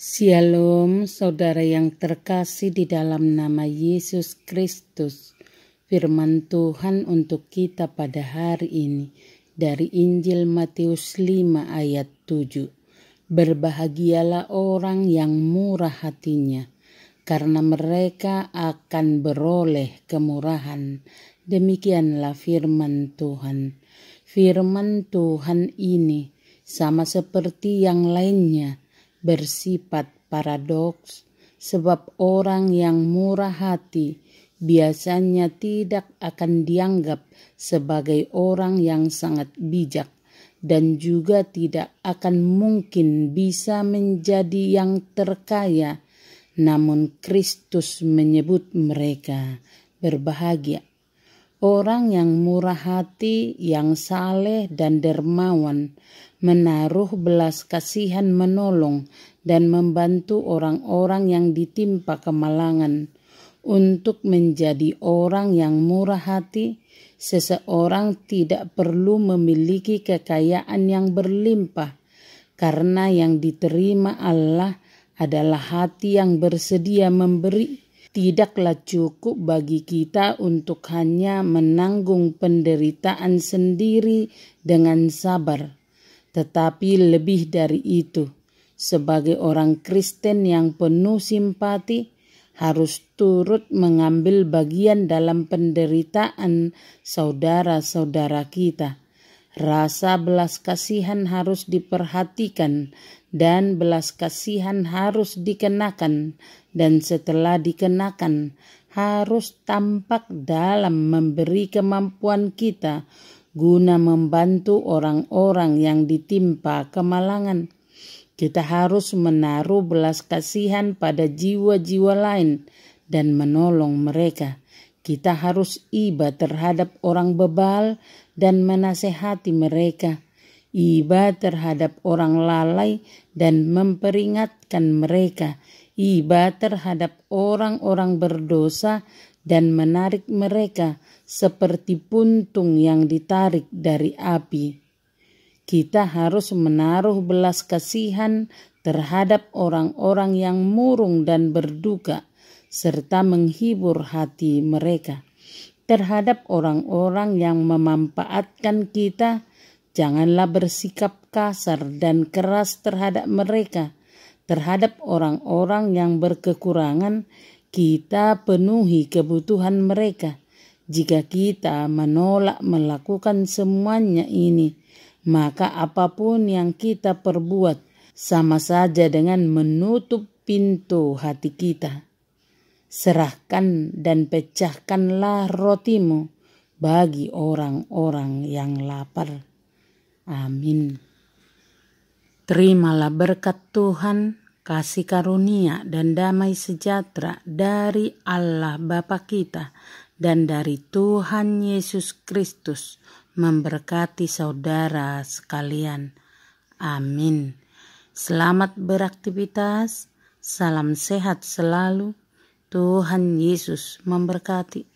Shalom, saudara yang terkasih di dalam nama Yesus Kristus. Firman Tuhan untuk kita pada hari ini dari Injil Matius 5 ayat 7. Berbahagialah orang yang murah hatinya, karena mereka akan beroleh kemurahan. Demikianlah firman Tuhan. Firman Tuhan ini sama seperti yang lainnya bersifat paradoks, sebab orang yang murah hati biasanya tidak akan dianggap sebagai orang yang sangat bijak dan juga tidak akan mungkin bisa menjadi yang terkaya. Namun Kristus menyebut mereka berbahagia. Orang yang murah hati, yang saleh dan dermawan, menaruh belas kasihan, menolong dan membantu orang-orang yang ditimpa kemalangan. Untuk menjadi orang yang murah hati, seseorang tidak perlu memiliki kekayaan yang berlimpah, karena yang diterima Allah adalah hati yang bersedia memberi. Tidaklah cukup bagi kita untuk hanya menanggung penderitaan sendiri dengan sabar, tetapi lebih dari itu, sebagai orang Kristen yang penuh simpati, harus turut mengambil bagian dalam penderitaan saudara-saudara kita. Rasa belas kasihan harus diperhatikan dan belas kasihan harus dikenakan, dan setelah dikenakan harus tampak dalam memberi kemampuan kita guna membantu orang-orang yang ditimpa kemalangan. Kita harus menaruh belas kasihan pada jiwa-jiwa lain dan menolong mereka. Kita harus iba terhadap orang bebal dan menasehati mereka. Iba terhadap orang lalai dan memperingatkan mereka. Iba terhadap orang-orang berdosa dan menarik mereka seperti puntung yang ditarik dari api. Kita harus menaruh belas kasihan terhadap orang-orang yang murung dan berduka, serta menghibur hati mereka. Terhadap orang-orang yang memanfaatkan kita, janganlah bersikap kasar dan keras terhadap mereka. Terhadap orang-orang yang berkekurangan, kita penuhi kebutuhan mereka. Jika kita menolak melakukan semuanya ini, maka apapun yang kita perbuat sama saja dengan menutup pintu hati kita. Serahkan dan pecahkanlah rotimu bagi orang-orang yang lapar. Amin. Terimalah berkat Tuhan, kasih karunia dan damai sejahtera dari Allah Bapa kita dan dari Tuhan Yesus Kristus memberkati saudara sekalian. Amin. Selamat beraktivitas, salam sehat selalu. Tuhan Yesus memberkati.